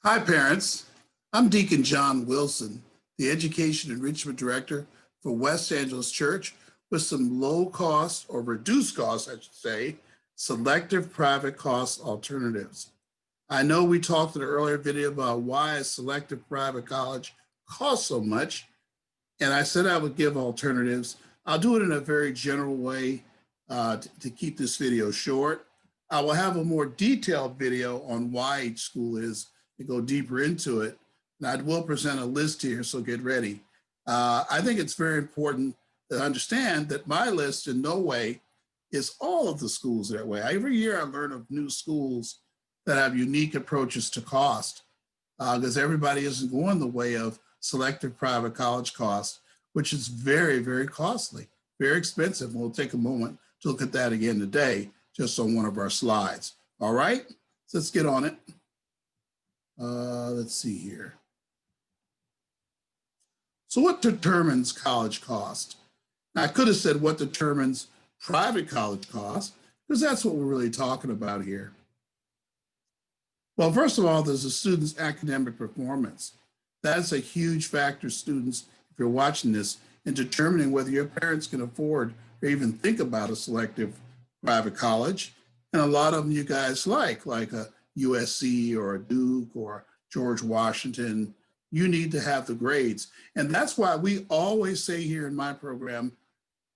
Hi, parents. I'm Deacon John Wilson, the Education Enrichment Director for West Angeles Church, with some low cost or reduced cost, I should say, selective private cost alternatives. I know we talked in an earlier video about why a selective private college costs so much, and I said I would give alternatives. I'll do it in a very general way to keep this video short. I will have a more detailed video on why each school is and go deeper into it. And I will present a list here, so get ready. I think it's very important to understand that my list in no way is all of the schools that way. Every year I learn of new schools that have unique approaches to cost because everybody isn't going the way of selective private college costs, which is very, very costly, very expensive. And we'll take a moment to look at that again today, just on one of our slides. All right, so let's get on it. Let's see here. So what determines college cost? Now, I could have said what determines private college cost, because that's what we're really talking about here. Well, first of all, there's a student's academic performance. That's a huge factor, students, if you're watching this, in determining whether your parents can afford or even think about a selective private college. And a lot of them you guys like a USC or a Duke or George Washington. You need to have the grades. And that's why we always say here in my program,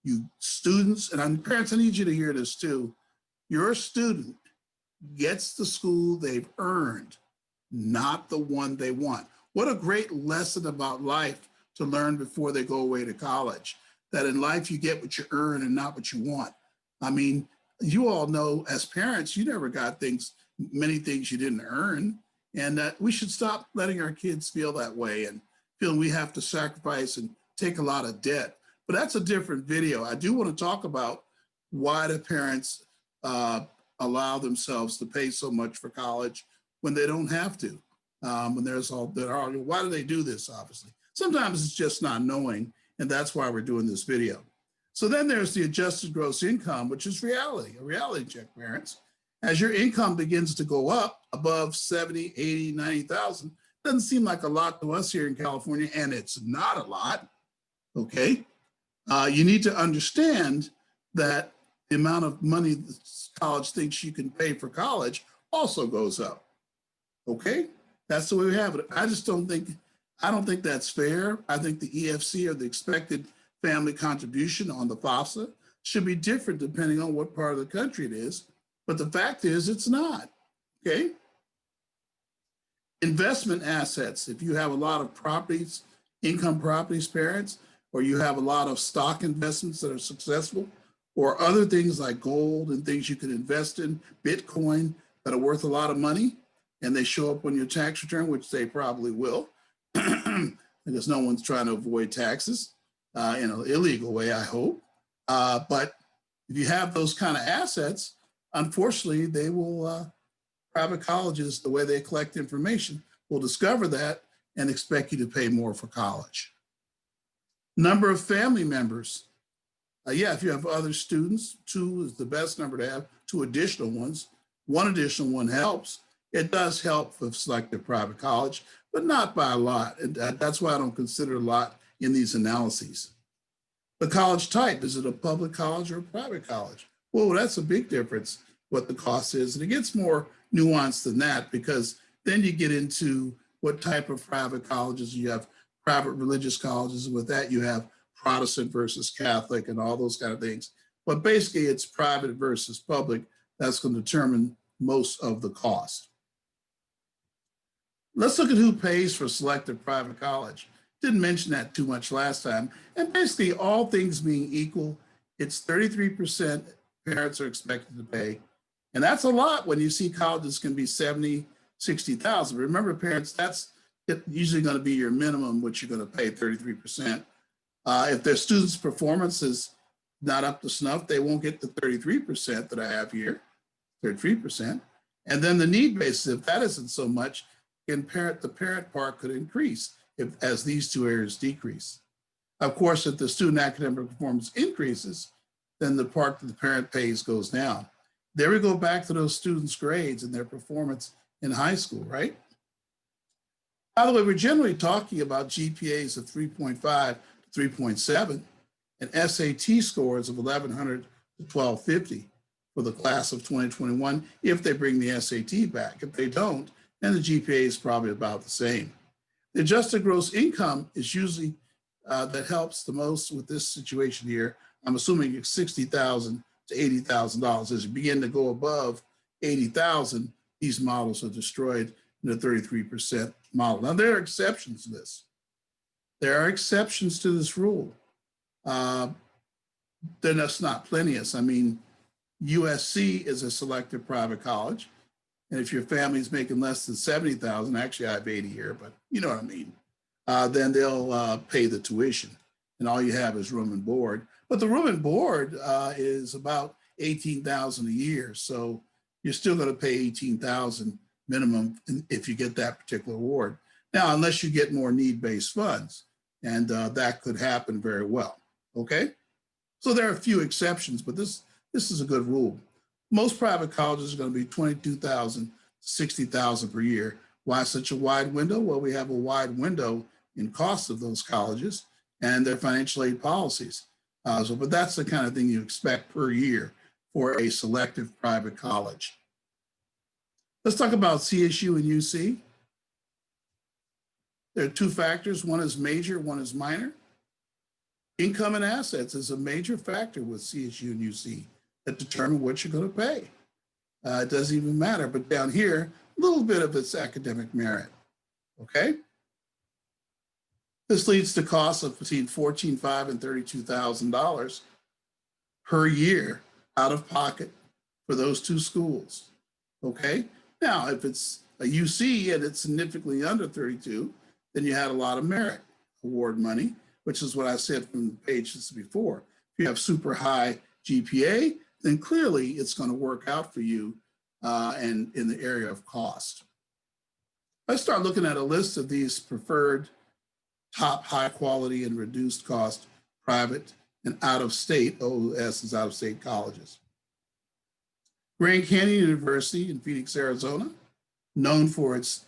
you students, and parents, I need you to hear this too. Your student gets the school they've earned, not the one they want. What a great lesson about life to learn before they go away to college, that in life you get what you earn and not what you want. I mean, you all know as parents, you never got many things you didn't earn. And we should stop letting our kids feel that way and feeling we have to sacrifice and take a lot of debt. But that's a different video. I do want to talk about why the parents allow themselves to pay so much for college when they don't have to. When there's all that argument, why do they do this? Obviously, sometimes it's just not knowing, and that's why we're doing this video. So then there's the adjusted gross income, which is reality, a reality check, parents. As your income begins to go up above 70, 80, 90,000, doesn't seem like a lot to us here in California, and it's not a lot, okay? You need to understand that the amount of money the college thinks you can pay for college also goes up, okay? That's the way we have it. I don't think that's fair. I think the EFC, or the expected family contribution on the FAFSA, should be different depending on what part of the country it is. But the fact is, it's not, okay? Investment assets, if you have a lot of properties, income properties, parents, or you have a lot of stock investments that are successful, or other things like gold and things you can invest in, Bitcoin, that are worth a lot of money, and they show up on your tax return, which they probably will, because no one's trying to avoid taxes in an illegal way, I hope. But if you have those kind of assets, unfortunately, they will, private colleges, the way they collect information, will discover that and expect you to pay more for college. Number of family members. If you have other students, 2 is the best number to have, 2 additional ones. 1 additional one helps. It does help with selective private college, but not by a lot. And that's why I don't consider a lot in these analyses. The college type, is it a public college or a private college? Well, that's a big difference what the cost is. And it gets more nuanced than that, because then you get into what type of private colleges. You have private religious colleges, and with that you have Protestant versus Catholic and all those kind of things. But basically it's private versus public that's going to determine most of the cost. Let's look at who pays for selective private college. Didn't mention that too much last time. And basically, all things being equal, it's 33% parents are expected to pay. And that's a lot when you see colleges can be 70, 60,000. Remember, parents, that's usually going to be your minimum, which you're going to pay 33%. If their students' performance is not up to snuff, they won't get the 33% that I have here, 33%. And then the need basis, if that isn't so much, the parent part could increase as these 2 areas decrease. Of course, if the student academic performance increases, then the part that the parent pays goes down. There we go back to those students' grades and their performance in high school, right? By the way, we're generally talking about GPAs of 3.5 to 3.7 and SAT scores of 1100 to 1250 for the class of 2021 if they bring the SAT back. If they don't, then the GPA is probably about the same. The adjusted gross income is usually that helps the most with this situation here. I'm assuming it's $60,000 to $80,000. As you begin to go above 80,000, these models are destroyed in the 33% model. Now, there are exceptions to this. There are exceptions to this rule. Then that's not plenteous. I mean, USC is a selective private college. And if your family's making less than 70,000, actually I have 80 here, but you know what I mean, then they'll pay the tuition. And all you have is room and board. But the room and board is about 18,000 a year. So you're still going to pay 18,000 minimum if you get that particular award. Now, unless you get more need-based funds, and that could happen very well. Okay, so there are a few exceptions, but this is a good rule. Most private colleges are going to be 22,000 to 60,000 per year. Why such a wide window? Well, we have a wide window in cost of those colleges and their financial aid policies. But that's the kind of thing you expect per year for a selective private college. Let's talk about CSU and UC. There are two factors. One is major, one is minor. Income and assets is a major factor with CSU and UC that determine what you're going to pay. It doesn't even matter. But down here, a little bit of its academic merit. Okay? This leads to costs of between $14,500 and $32,000 per year out of pocket for those two schools. Okay? Now, if it's a UC and it's significantly under 32, then you had a lot of merit award money, which is what I said from the pages before. If you have super high GPA, then clearly it's going to work out for you and in the area of cost. Let's start looking at a list of these preferred top high quality and reduced cost private and out-of-state, OS is out-of-state colleges. Grand Canyon University in Phoenix, Arizona, known for its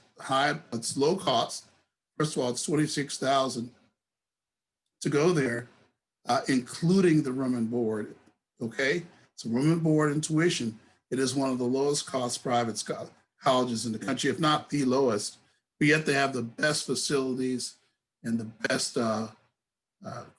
low cost. First of all, it's $26,000 to go there, including the room and board. Okay, so room and board and tuition. It is one of the lowest cost private colleges in the country, if not the lowest. But yet they have the best facilities and the best,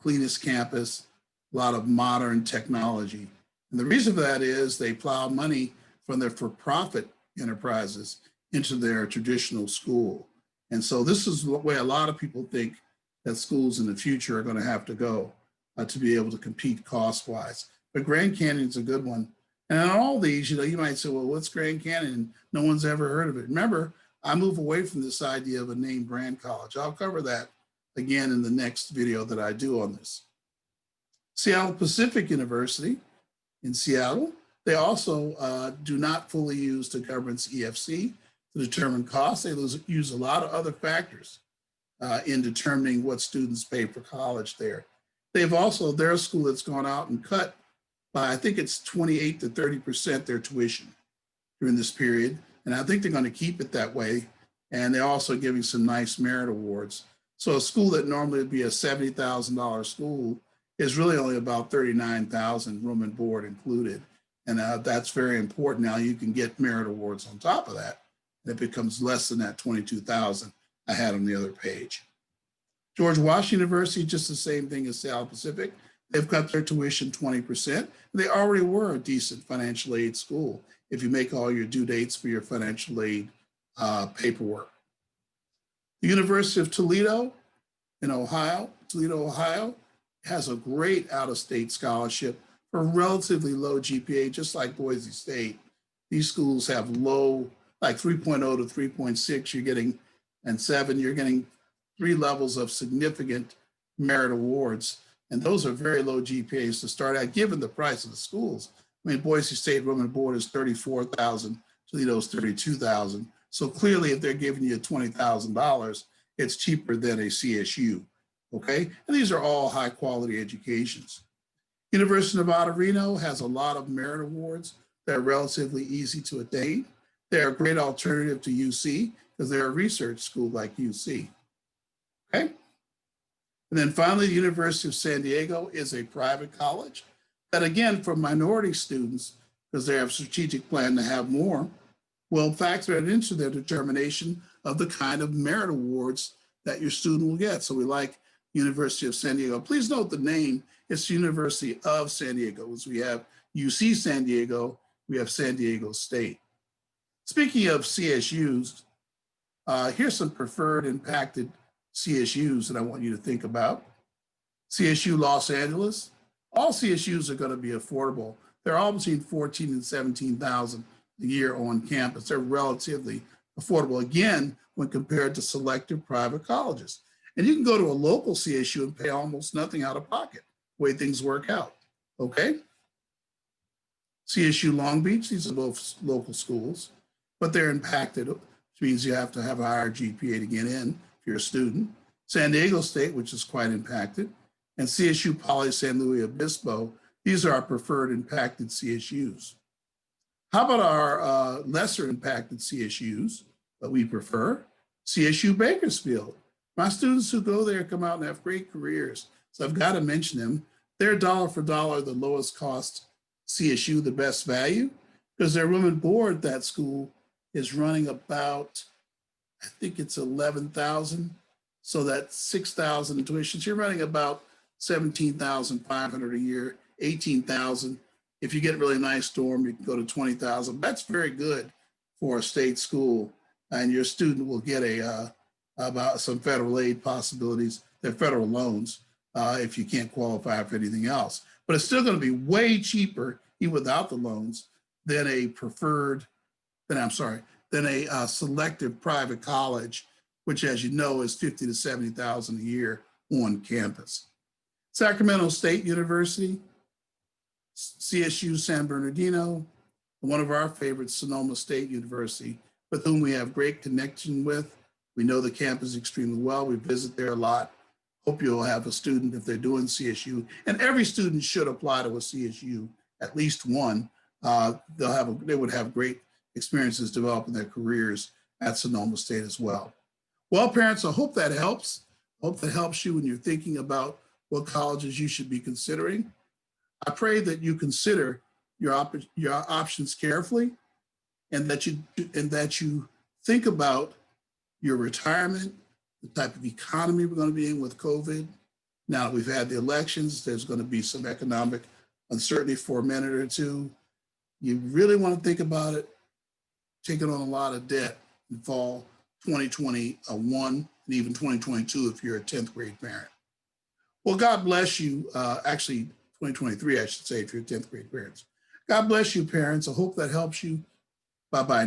cleanest campus, a lot of modern technology. And the reason for that is they plow money from their for-profit enterprises into their traditional school. And so this is the way a lot of people think that schools in the future are going to have to go to be able to compete cost-wise. But Grand Canyon's a good one. And on all these, you might say, well, what's Grand Canyon? No one's ever heard of it. Remember, I move away from this idea of a name brand college. I'll cover that again in the next video that I do on this. Seattle Pacific University in Seattle, they also do not fully use the government's EFC to determine costs. They use a lot of other factors in determining what students pay for college there. They've also, they're a school that's gone out and cut by, I think it's 28 to 30% their tuition during this period. And I think they're going to keep it that way. And they're also giving some nice merit awards. So a school that normally would be a $70,000 school is really only about $39,000 room and board included. And that's very important. Now you can get merit awards on top of that. And it becomes less than that 22,000 I had on the other page. George Washington University, just the same thing as Seattle Pacific. They've cut their tuition 20%. They already were a decent financial aid school if you make all your due dates for your financial aid paperwork. The University of Toledo in Ohio, Toledo, Ohio, has a great out-of-state scholarship for relatively low GPA, just like Boise State. These schools have low, like 3.0 to 3.6, you're getting, and 7, you're getting 3 levels of significant merit awards. And those are very low GPAs to start at, given the price of the schools. I mean, Boise State room and board is $34,000, Toledo's $32,000. So clearly, if they're giving you $20,000, it's cheaper than a CSU, okay? And these are all high quality educations. University of Nevada, Reno has a lot of merit awards that are relatively easy to attain. They're a great alternative to UC because they're a research school like UC. Okay. And then finally, the University of San Diego is a private college that, again, for minority students, because they have a strategic plan to have more, will factor it into their determination of the kind of merit awards that your student will get. So we like University of San Diego. Please note the name, it's University of San Diego. As we have UC San Diego, we have San Diego State. Speaking of CSUs, here's some preferred impacted CSUs that I want you to think about. CSU Los Angeles, all CSUs are going to be affordable. They're all between 14 and 17,000 a year on campus. They're relatively affordable, again, when compared to selective private colleges. And you can go to a local CSU and pay almost nothing out of pocket, the way things work out, okay? CSU Long Beach, these are both local schools, but they're impacted, which means you have to have a higher GPA to get in if you're a student. San Diego State, which is quite impacted, and CSU Poly San Luis Obispo, these are our preferred impacted CSUs. How about our lesser impacted CSUs that we prefer? CSU Bakersfield. My students who go there come out and have great careers, so I've got to mention them. They're dollar for dollar the lowest cost CSU, the best value, because their room and board, that school is running about, I think it's 11,000. So that's 6,000 in tuitions. You're running about 17,500 a year, 18,000. If you get a really nice dorm, you can go to 20,000. That's very good for a state school, and your student will get about some federal aid possibilities. They're federal loans if you can't qualify for anything else. But it's still going to be way cheaper, even without the loans, than a selective private college, which, as you know, is 50 to 70,000 a year on campus. Sacramento State University, CSU San Bernardino, one of our favorites, Sonoma State University, with whom we have great connection with. We know the campus extremely well. We visit there a lot. Hope you'll have a student if they're doing CSU. And every student should apply to a CSU, at least one. They would have great experiences developing their careers at Sonoma State as well. Well, parents, I hope that helps. I hope that helps you when you're thinking about what colleges you should be considering. I pray that you consider your options carefully, and that you think about your retirement, the type of economy we're going to be in with COVID. Now that we've had the elections, there's going to be some economic uncertainty for a minute or two. You really want to think about it, taking on a lot of debt in fall 2021 and even 2022 if you're a 10th grade parent. Well, God bless you. Actually, 2023, I should say, if you're 10th grade parents. God bless you, parents. I hope that helps you. Bye-bye.